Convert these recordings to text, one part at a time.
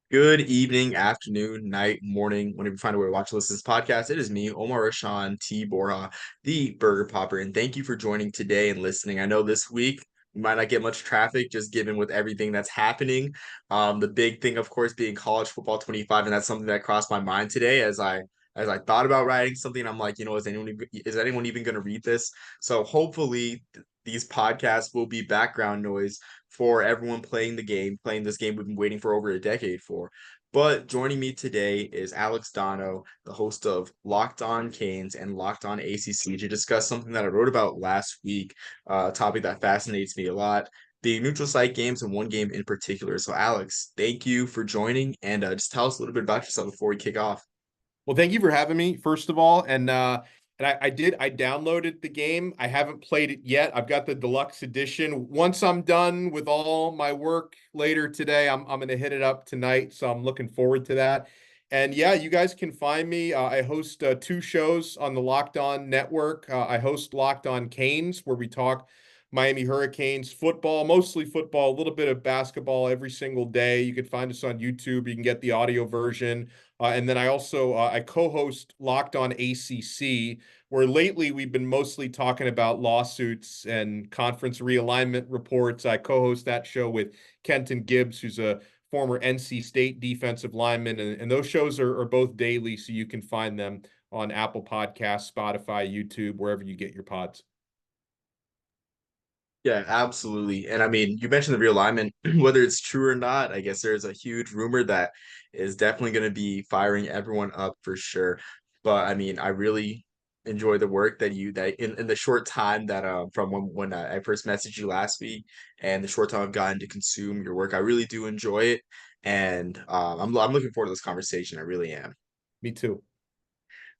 Good evening, afternoon, night, morning, whenever you find a way to watch or listen to this podcast. It is me, Omar Rashan T. Borja, the Burger Popper, and thank you for joining today and listening. I know this week we might not get much traffic, just given with everything that's happening. The big thing, of course, being college football 25, and that's something that crossed my mind today as I thought about writing something. I'm like, is anyone even going to read this? So hopefully these podcasts will be background noise for everyone playing this game we've been waiting for over a decade for. But joining me today is Alex Donno, the host of Locked On Canes and Locked On ACC, to discuss something that I wrote about last week, a topic that fascinates me a lot, being neutral site games and one game in particular. So, Alex, thank you for joining, and just tell us a little bit about yourself before we kick off. Well, thank you for having me, first of all. And I downloaded the game. I haven't played it yet. I've got the deluxe edition. Once I'm done with all my work later today, I'm gonna hit it up tonight. So I'm looking forward to that. And yeah, you guys can find me. I host two shows on the Locked On Network. I host Locked On Canes, where we talk Miami Hurricanes football, mostly football, a little bit of basketball every single day. You can find us on YouTube. You can get the audio version. And then I co-host Locked On ACC, where lately we've been mostly talking about lawsuits and conference realignment reports. I co-host that show with Kenton Gibbs, who's a former NC State defensive lineman, and those shows are both daily, so you can find them on Apple Podcasts, Spotify, YouTube, wherever you get your pods. Yeah, absolutely. And I mean, you mentioned the realignment, whether it's true or not, I guess there's a huge rumor that is definitely going to be firing everyone up for sure. But I mean, I really enjoy the work that in the short time that from when I first messaged you last week and the short time I've gotten to consume your work, I really do enjoy it. And I'm looking forward to this conversation. I really am. Me too.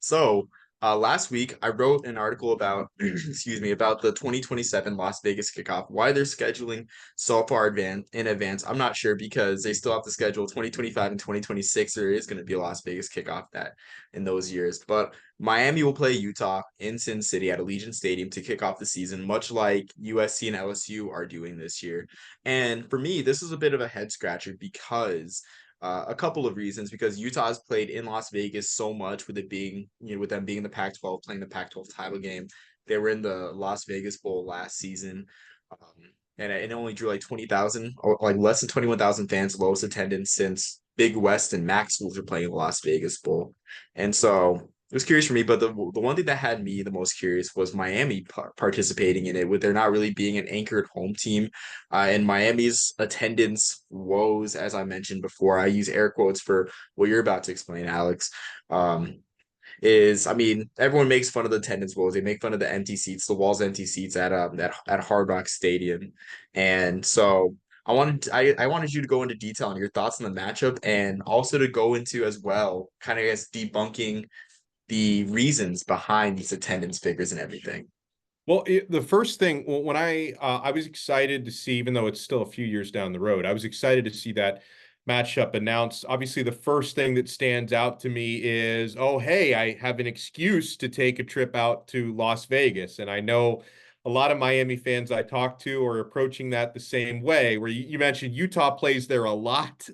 So, last week I wrote an article about, excuse me, about the 2027 Las Vegas kickoff. Why they're scheduling so far in advance, I'm not sure because they still have to schedule 2025 and 2026. There is going to be a Las Vegas kickoff that in those years, but Miami will play Utah in Sin City at Allegiant Stadium to kick off the season, much like USC and LSU are doing this year. And for me, this is a bit of a head scratcher because a couple of reasons because Utah has played in Las Vegas so much with it being, with them being the Pac-12, playing the Pac-12 title game. They were in the Las Vegas Bowl last season, and it only drew like 20,000 or like less than 21,000 fans, lowest attendance since Big West and MAC schools are playing in the Las Vegas Bowl. And so it was curious for me, but the one thing that had me the most curious was Miami participating in it, with there not really being an anchored home team, and Miami's attendance woes, as I mentioned before. I use air quotes for what you're about to explain, Alex. Um, I mean, everyone makes fun of the attendance woes. They make fun of the empty seats, the walls empty seats at Hard Rock Stadium, and so. I wanted you to go into detail on your thoughts on the matchup and also to go into as well, kind of as debunking the reasons behind these attendance figures and everything. Well, the first thing when I was excited to see, even though it's still a few years down the road, I was excited to see that matchup announced. Obviously, the first thing that stands out to me is, oh, hey, I have an excuse to take a trip out to Las Vegas, and I know a lot of Miami fans I talk to are approaching that the same way. Where you mentioned Utah plays there a lot.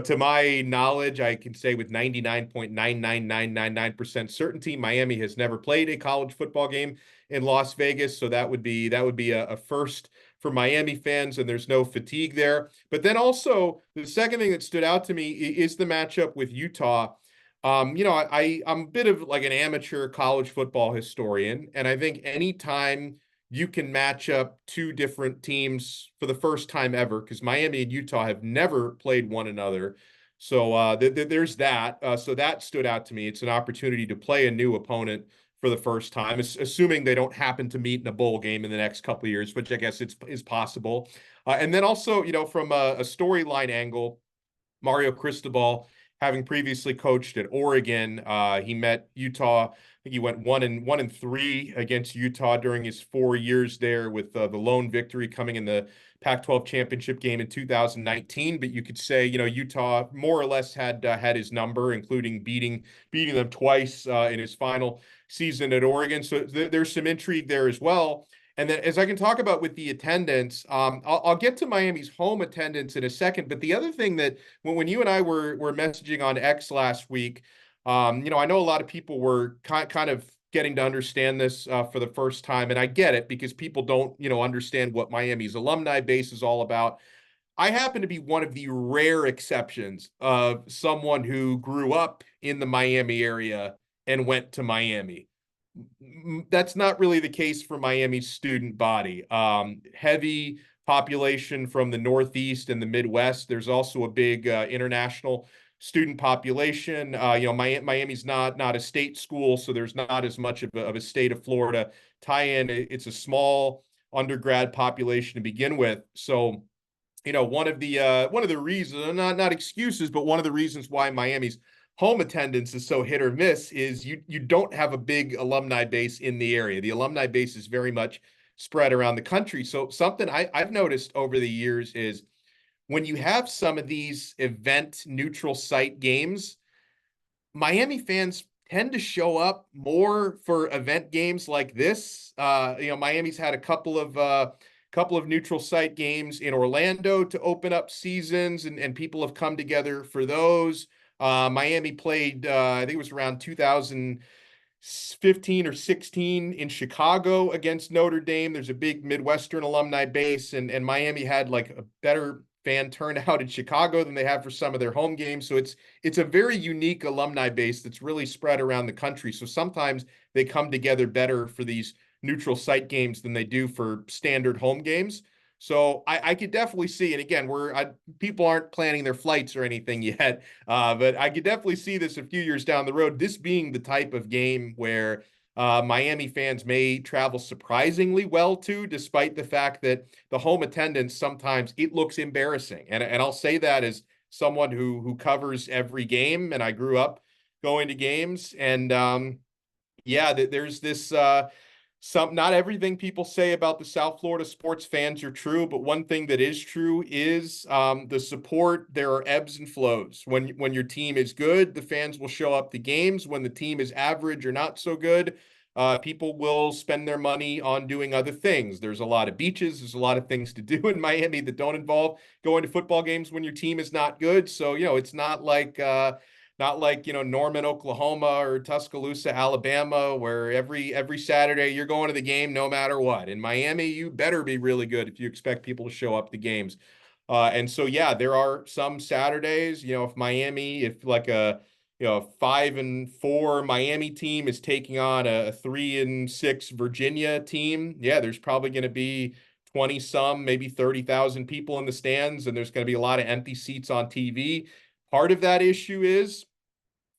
To my knowledge, I can say with 99.99999% certainty, Miami has never played a college football game in Las Vegas. So that would be a first for Miami fans, and there's no fatigue there. But then also the second thing that stood out to me is the matchup with Utah. I'm a bit of like an amateur college football historian, and I think anytime you can match up two different teams for the first time ever, because Miami and Utah have never played one another. So there's that. So that stood out to me. It's an opportunity to play a new opponent for the first time, assuming they don't happen to meet in a bowl game in the next couple of years, which I guess is possible. And then also, from a storyline angle, Mario Cristobal, having previously coached at Oregon, he met Utah. I think he went 1-3 against Utah during his 4 years there, with the lone victory coming in the Pac-12 championship game in 2019. But you could say, Utah more or less had his number, including beating them twice in his final season at Oregon. So there's some intrigue there as well. And then, as I can talk about with the attendance, I'll get to Miami's home attendance in a second. But the other thing that when you and I were messaging on X last week, I know a lot of people were kind of getting to understand this for the first time, and I get it because people don't, understand what Miami's alumni base is all about. I happen to be one of the rare exceptions of someone who grew up in the Miami area and went to Miami. That's not really the case for Miami's student body. Heavy population from the Northeast and the Midwest. There's also a big international student population. Miami's not a state school, so there's not as much of a state of Florida tie-in. It's a small undergrad population to begin with. So one of the reasons, not excuses, but one of the reasons why Miami's home attendance is so hit or miss is you don't have a big alumni base in the area. The alumni base is very much spread around the country. So something I've noticed over the years is when you have some of these event neutral site games, Miami fans tend to show up more for event games like this. Miami's had a couple of neutral site games in Orlando to open up seasons, and people have come together for those. Miami played, I think it was around 2015 or 16 in Chicago against Notre Dame. There's a big Midwestern alumni base, and Miami had like a better fan turnout in Chicago than they have for some of their home games. So it's a very unique alumni base that's really spread around the country. So sometimes they come together better for these neutral site games than they do for standard home games. So I could definitely see, and again, people aren't planning their flights or anything yet, but I could definitely see this a few years down the road. This being the type of game where Miami fans may travel surprisingly well to, despite the fact that the home attendance sometimes it looks embarrassing. And I'll say that as someone who covers every game, and I grew up going to games, and yeah, there's this not everything people say about the South Florida sports fans are true, but one thing that is true is the support. There are ebbs and flows. When your team is good, the fans will show up to games. When the team is average or not so good, people will spend their money on doing other things. There's a lot of beaches. There's a lot of things to do in Miami that don't involve going to football games when your team is not good. So, it's not like Norman, Oklahoma or Tuscaloosa, Alabama, where every Saturday you're going to the game no matter what. In Miami, you better be really good if you expect people to show up to games. And so yeah, there are some Saturdays, if like a 5-4 Miami team is taking on a 3-6 Virginia team, yeah, there's probably going to be 20 some, maybe 30,000 people in the stands, and there's going to be a lot of empty seats on TV. Part of that issue is,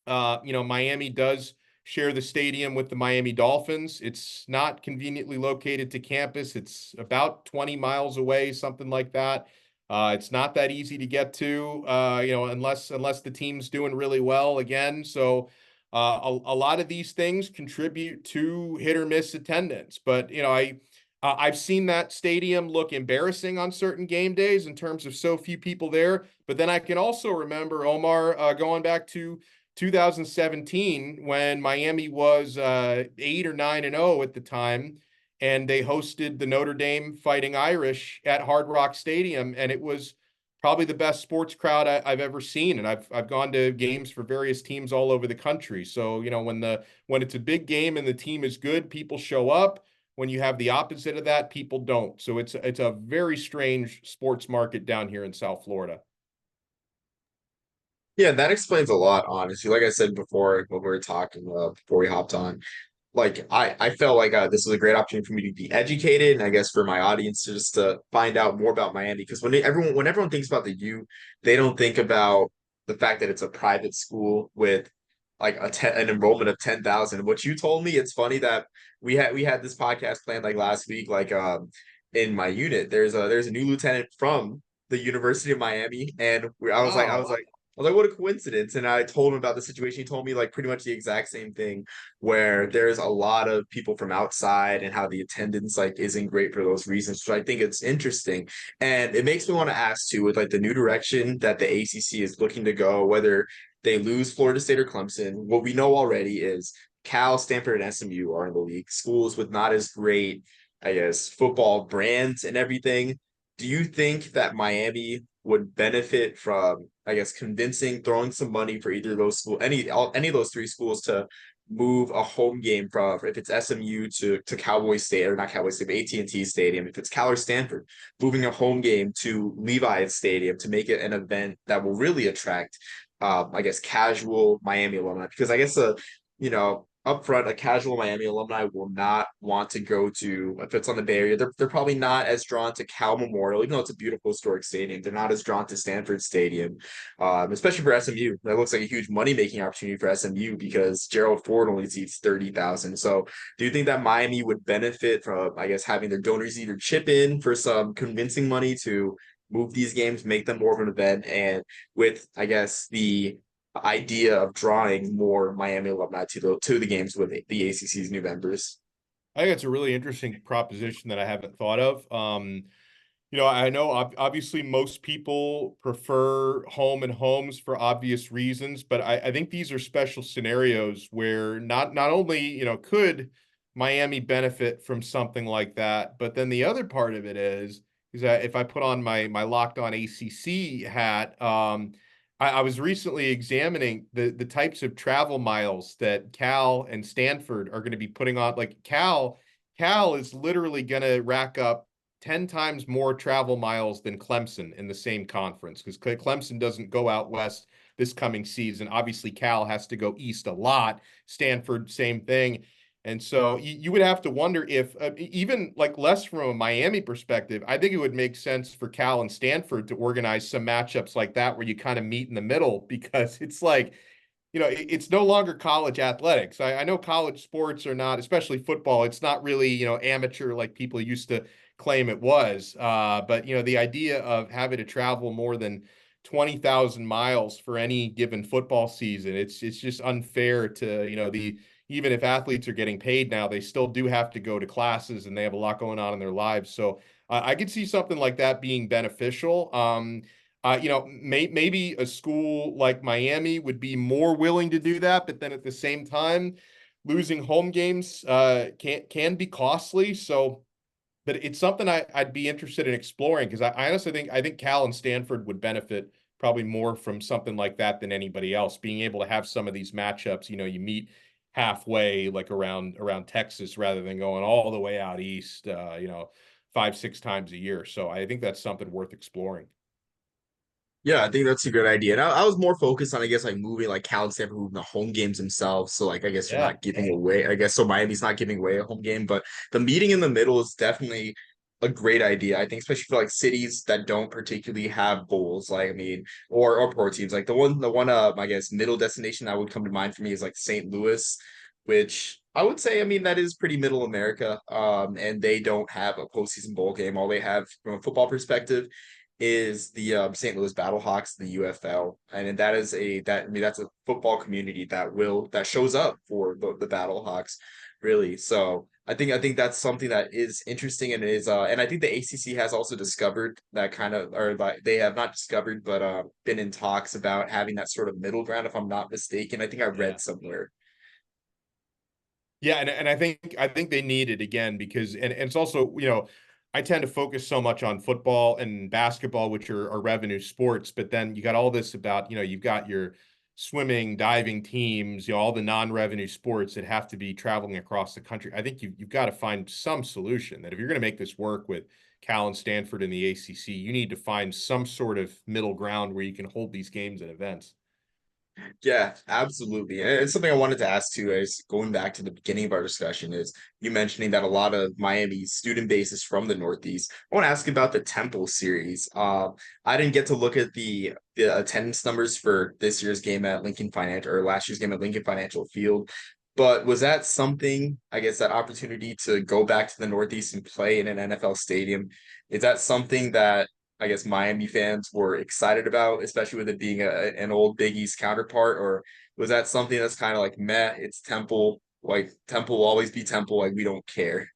Miami does share the stadium with the Miami Dolphins. It's not conveniently located to campus. It's about 20 miles away, something like that. It's not that easy to get to, unless the team's doing really well again. So a lot of these things contribute to hit or miss attendance. But I've seen that stadium look embarrassing on certain game days in terms of so few people there. But then I can also remember, Omar, going back to 2017 when Miami was 8 or 9-0 at the time, and they hosted the Notre Dame Fighting Irish at Hard Rock Stadium, and it was probably the best sports crowd I've ever seen. And I've gone to games for various teams all over the country. So when it's a big game and the team is good, people show up. When you have the opposite of that, people don't. So it's a very strange sports market down here in South Florida. Yeah, that explains a lot, honestly. Like I said before, when we were talking before we hopped on, like I felt like this was a great opportunity for me to be educated, and I guess for my audience to just to find out more about Miami. Because when everyone thinks about the U, they don't think about the fact that it's a private school with like an enrollment of 10,000. What you told me, it's funny that we had this podcast planned like last week, like in my unit. There's a new lieutenant from the University of Miami, and Wow. I was like, what a coincidence. And I told him about the situation. He told me like pretty much the exact same thing, where there's a lot of people from outside and how the attendance like isn't great for those reasons. So I think it's interesting. And it makes me want to ask too, with like the new direction that the ACC is looking to go, whether they lose Florida State or Clemson, what we know already is Cal, Stanford, and SMU are in the league. Schools with not as great I guess, football brands and everything. Do you think that Miami would benefit from, I guess, convincing, throwing some money for either of those schools, any of those three schools to move a home game from, if it's SMU to Cowboy State, or not Cowboy State, but AT&T Stadium, if it's Cal or Stanford, moving a home game to Levi's Stadium to make it an event that will really attract, I guess, casual Miami alumni? Because I guess up front, a casual Miami alumni will not want to go to, if it's on the Bay Area, they're probably not as drawn to Cal Memorial, even though it's a beautiful historic stadium. They're not as drawn to Stanford Stadium, especially for SMU. That looks like a huge money making opportunity for SMU because Gerald Ford only seats 30,000. So, do you think that Miami would benefit from, I guess, having their donors either chip in for some convincing money to move these games, make them more of an event, and with, I guess, the idea of drawing more Miami alumni to the games with the ACC's new members? I think it's a really interesting proposition that I haven't thought of. I know obviously most people prefer home and homes for obvious reasons, but I think these are special scenarios where not only, could Miami benefit from something like that, but then the other part of it is that if I put on my Locked On ACC hat, I was recently examining the types of travel miles that Cal and Stanford are going to be putting on. Like Cal is literally going to rack up 10 times more travel miles than Clemson in the same conference because Clemson doesn't go out west this coming season. Obviously, Cal has to go east a lot. Stanford, same thing. And so you would have to wonder if, even like less from a Miami perspective, I think it would make sense for Cal and Stanford to organize some matchups like that where you kind of meet in the middle because it's like, it's no longer college athletics. I know college sports are not, especially football, it's not really, amateur like people used to claim it was. But, the idea of having to travel more than 20,000 miles for any given football season, it's just unfair to, even if athletes are getting paid now, they still do have to go to classes and they have a lot going on in their lives. So I could see something like that being beneficial. Maybe a school like Miami would be more willing to do that, but then at the same time, losing home games can be costly. So, but it's something I'd be interested in exploring because I honestly think Cal and Stanford would benefit probably more from something like that than anybody else. Being able to have some of these matchups, you meet halfway, like around Texas, rather than going all the way out east, 5, 6 times a year. So I think that's something worth exploring. Yeah, I think that's a good idea. And I was more focused on, I guess, like moving like Cal and Stanford moving the home games themselves. So like I guess you're Yeah. not giving away. I guess so Miami's not giving away a home game, but the meeting in the middle is definitely a great idea. I think especially for like cities that don't particularly have bowls, like I mean, or pro teams. Like the one I guess middle destination that would come to mind for me is like St. Louis, which I would say, I mean, that is pretty middle America. And they don't have a postseason bowl game. All they have from a football perspective is the St. Louis Battlehawks, the UFL, and I mean that's a football community that shows up for the Battlehawks, really. So I think that's something that is interesting and is and I think the ACC has also discovered that kind of, or like they have not discovered but been in talks about having that sort of middle ground, if I'm not mistaken. I think I Yeah. read somewhere. Yeah, and I think they need it again because and it's also, I tend to focus so much on football and basketball, which are revenue sports, but then you got all this about, you've got your swimming, diving teams, all the non-revenue sports that have to be traveling across the country. I think you've got to find some solution that if you're going to make this work with Cal and Stanford in the ACC, you need to find some sort of middle ground where you can hold these games and events. Yeah, absolutely. And it's something I wanted to ask too, is going back to the beginning of our discussion, is you mentioning that a lot of Miami's student base is from the Northeast. I want to ask about the Temple series. I didn't get to look at the attendance numbers for this year's game at Lincoln Financial, or last year's game at Lincoln Financial Field. But was that something, I guess, that opportunity to go back to the Northeast and play in an NFL stadium? Is that something that, I guess, Miami fans were excited about, especially with it being an old Big East counterpart? Or was that something that's kind of like, meh, it's Temple, like Temple will always be Temple, like we don't care?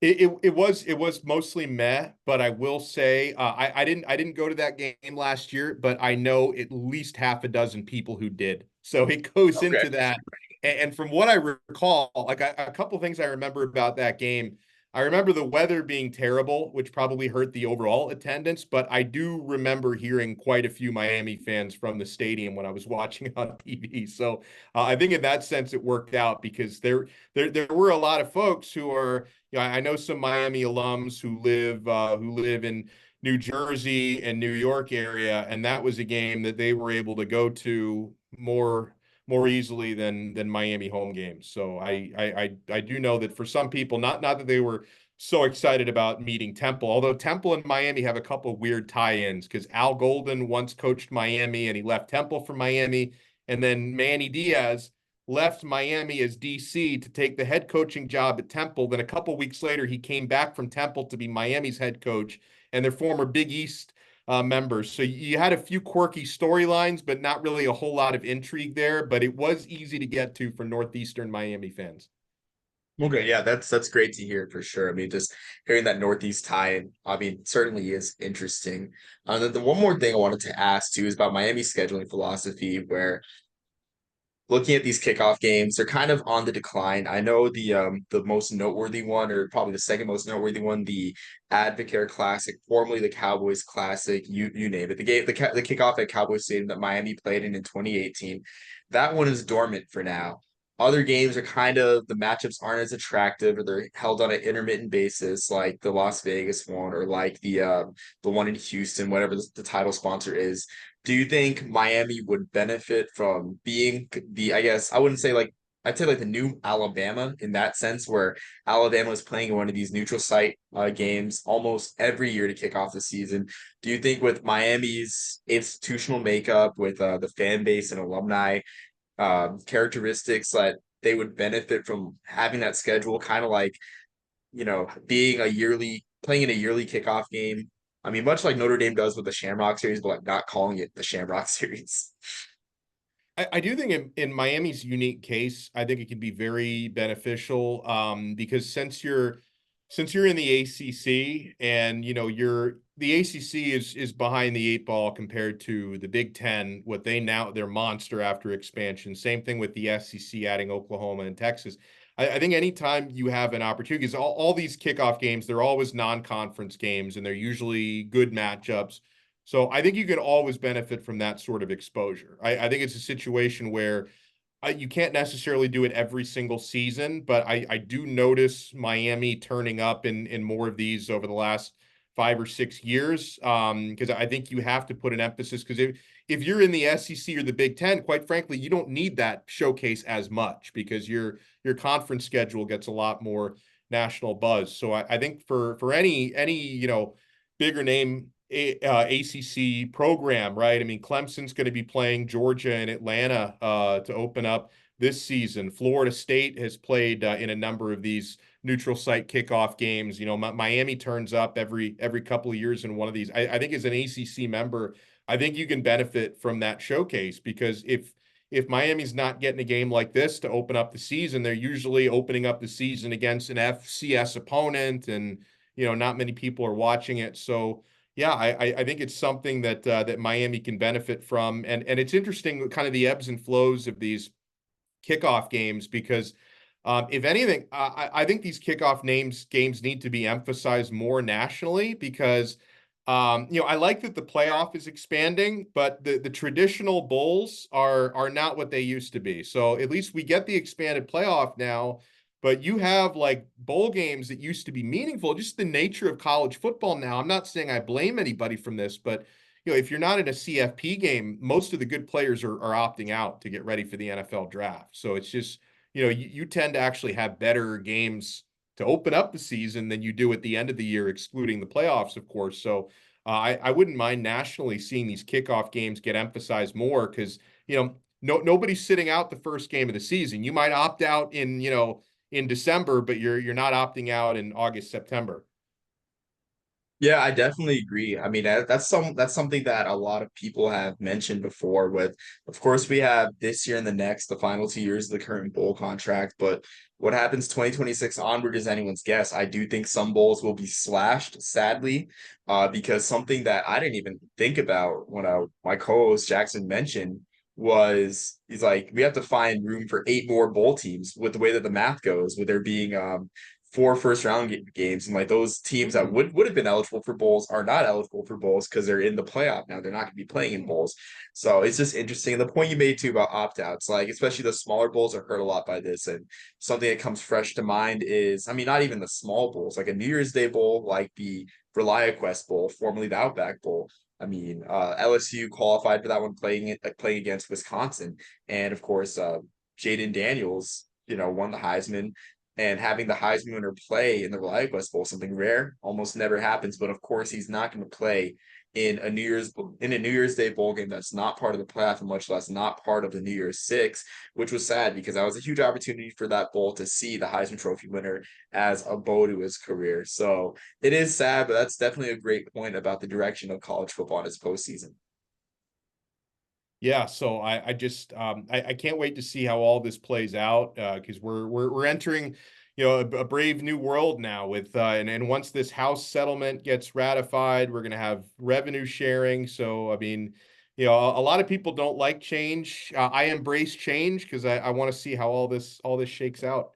It was mostly meh, but I will say I didn't go to that game last year, but I know at least half a dozen people who did. So it goes Okay. into that. And from what I recall, like a couple things I remember about that game, I remember the weather being terrible, which probably hurt the overall attendance, but I do remember hearing quite a few Miami fans from the stadium when I was watching it on TV. So I think in that sense it worked out because there were a lot of folks who are, I know some Miami alums who live in New Jersey and New York area, and that was a game that they were able to go to more easily than Miami home games. So I do know that for some people, not that they were so excited about meeting Temple, although Temple and Miami have a couple weird tie-ins because Al Golden once coached Miami and he left Temple for Miami, and then Manny Diaz left Miami as DC to take the head coaching job at Temple. Then a couple weeks later, he came back from Temple to be Miami's head coach, and their former Big East members. So you had a few quirky storylines, but not really a whole lot of intrigue there. But it was easy to get to for Northeastern Miami fans. Okay, yeah, that's great to hear for sure. I mean, just hearing that Northeast tie, I mean, certainly is interesting. The one more thing I wanted to ask too is about Miami's scheduling philosophy, where looking at these kickoff games, they're kind of on the decline. I know the most noteworthy one, or probably the second most noteworthy one, the Advocare Classic, formerly the Cowboys Classic, you name it. The kickoff at Cowboys Stadium that Miami played in 2018. That one is dormant for now. Other games are kind of the matchups aren't as attractive, or they're held on an intermittent basis, like the Las Vegas one, or like the one in Houston, whatever the title sponsor is. Do you think Miami would benefit from being I guess I wouldn't say like I'd say like the new Alabama in that sense, where Alabama is playing one of these neutral site games almost every year to kick off the season. Do you think with Miami's institutional makeup, with the fan base and alumni characteristics, that they would benefit from having that schedule, kind of like being a yearly playing in a yearly kickoff game. I mean, much like Notre Dame does with the Shamrock series, but like not calling it the Shamrock series. I do think in Miami's unique case, I think it can be very beneficial because since you're in the ACC and you're the ACC is behind the eight ball compared to the Big Ten, what they're monster after expansion. Same thing with the SEC adding Oklahoma and Texas. I think anytime you have an opportunity, because all these kickoff games, they're always non-conference games and they're usually good matchups. So I think you can always benefit from that sort of exposure. I think it's a situation where you can't necessarily do it every single season, but I do notice Miami turning up in more of these over the last 5 or 6 years. Because I think you have to put an emphasis because if you're in the SEC or the Big Ten, quite frankly, you don't need that showcase as much because your conference schedule gets a lot more national buzz. So I think for any bigger name ACC program, right? I mean, Clemson's going to be playing Georgia and Atlanta to open up this season. Florida State has played in a number of these neutral site kickoff games. Miami turns up every couple of years in one of these. I think as an ACC member, I think you can benefit from that showcase because if Miami's not getting a game like this to open up the season, they're usually opening up the season against an FCS opponent, and not many people are watching it. So yeah, I think it's something that Miami can benefit from, and it's interesting, kind of the ebbs and flows of these kickoff games because if anything, I think these kickoff games need to be emphasized more nationally because I like that the playoff is expanding, but the traditional bowls are not what they used to be. So at least we get the expanded playoff now, but you have like bowl games that used to be meaningful, just the nature of college football now. I'm not saying I blame anybody from this, but if you're not in a CFP game, most of the good players are opting out to get ready for the NFL draft. So it's just, you tend to actually have better games to open up the season than you do at the end of the year, excluding the playoffs, of course. So I wouldn't mind nationally seeing these kickoff games get emphasized more because, nobody's sitting out the first game of the season. You might opt out in December, but you're not opting out in August, September. Yeah, I definitely agree. I mean, that's something that a lot of people have mentioned before. With, of course, we have this year and the next, the final 2 years of the current bowl contract. But what happens 2026 onward is anyone's guess. I do think some bowls will be slashed, sadly, because something that I didn't even think about when my co-host Jackson mentioned was he's like we have to find room for 8 more bowl teams with the way that the math goes, with there being four first round games, and like those teams that would have been eligible for bowls are not eligible for bowls because they're in the playoff now. They're not going to be playing in bowls. So it's just interesting. And the point you made too about opt outs, like especially the smaller bowls, are hurt a lot by this. And something that comes fresh to mind is, I mean, not even the small bowls, like a New Year's Day bowl, like the ReliaQuest Bowl, formerly the Outback Bowl. I mean, LSU qualified for that one, playing against Wisconsin, and of course, Jaden Daniels, won the Heisman, and having the Heisman winner play in the ReliaQuest Bowl, something rare, almost never happens. But of course, he's not going to play in a New Year's Day bowl game that's not part of the playoff, and much less not part of the New Year's Six, which was sad because that was a huge opportunity for that bowl to see the Heisman Trophy winner as a bow to his career. So it is sad, but that's definitely a great point about the direction of college football in its postseason. Yeah, so I just I can't wait to see how all this plays out because we're entering a brave new world now with and once this House settlement gets ratified, we're going to have revenue sharing. So I mean, a lot of people don't like change. I embrace change because I want to see how all this shakes out.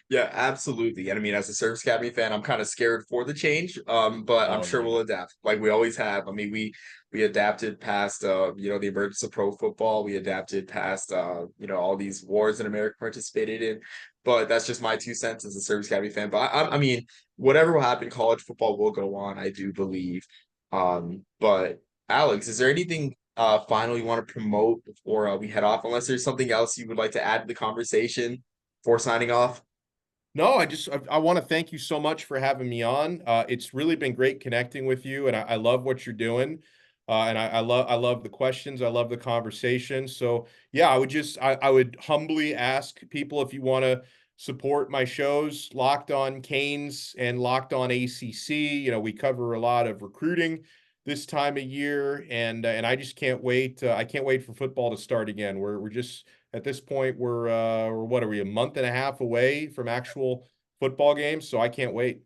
Yeah, absolutely. And I mean, as a Service Academy fan, I'm kind of scared for the change. But I'm Oh sure we'll yeah. adapt like we always have. I mean, we adapted past the emergence of pro football. We adapted past all these wars that America participated in. But that's just my 2 cents as a Service Academy fan. But I mean, whatever will happen, college football will go on, I do believe. But Alex, is there anything final you want to promote before we head off? Unless there's something else you would like to add to the conversation before signing off? No, I want to thank you so much for having me on. It's really been great connecting with you, and I love what you're doing. And I love the questions. I love the conversation. So yeah, I would humbly ask people if you want to support my shows, Locked On Canes and Locked On ACC. We cover a lot of recruiting this time of year, and I just can't wait. I can't wait for football to start again. We're just at this point, we're what are we, a month and a half away from actual football games? So I can't wait.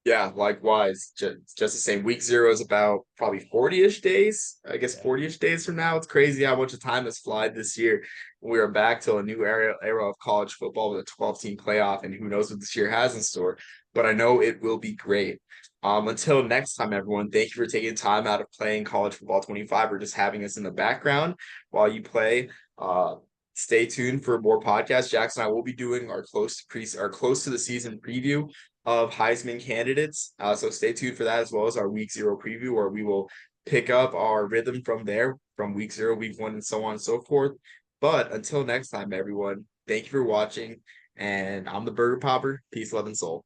Yeah, likewise. Just the same. Week 0 is about probably 40-ish days. I guess Yeah. 40-ish days from now. It's crazy how much of time has flied this year. We are back to a new era of college football with a 12-team playoff, and who knows what this year has in store. But I know it will be great. Until next time, everyone, thank you for taking time out of playing college football 25 or just having us in the background while you play. Uh, Stay tuned for more podcasts. Jackson and I will be doing our close to the season preview of Heisman candidates. So stay tuned for that, as well as our week 0 preview, where we will pick up our rhythm from there, from week 0, week 1, and so on and so forth. But until next time, everyone, thank you for watching. And I'm the Burger Popper. Peace, love, and soul.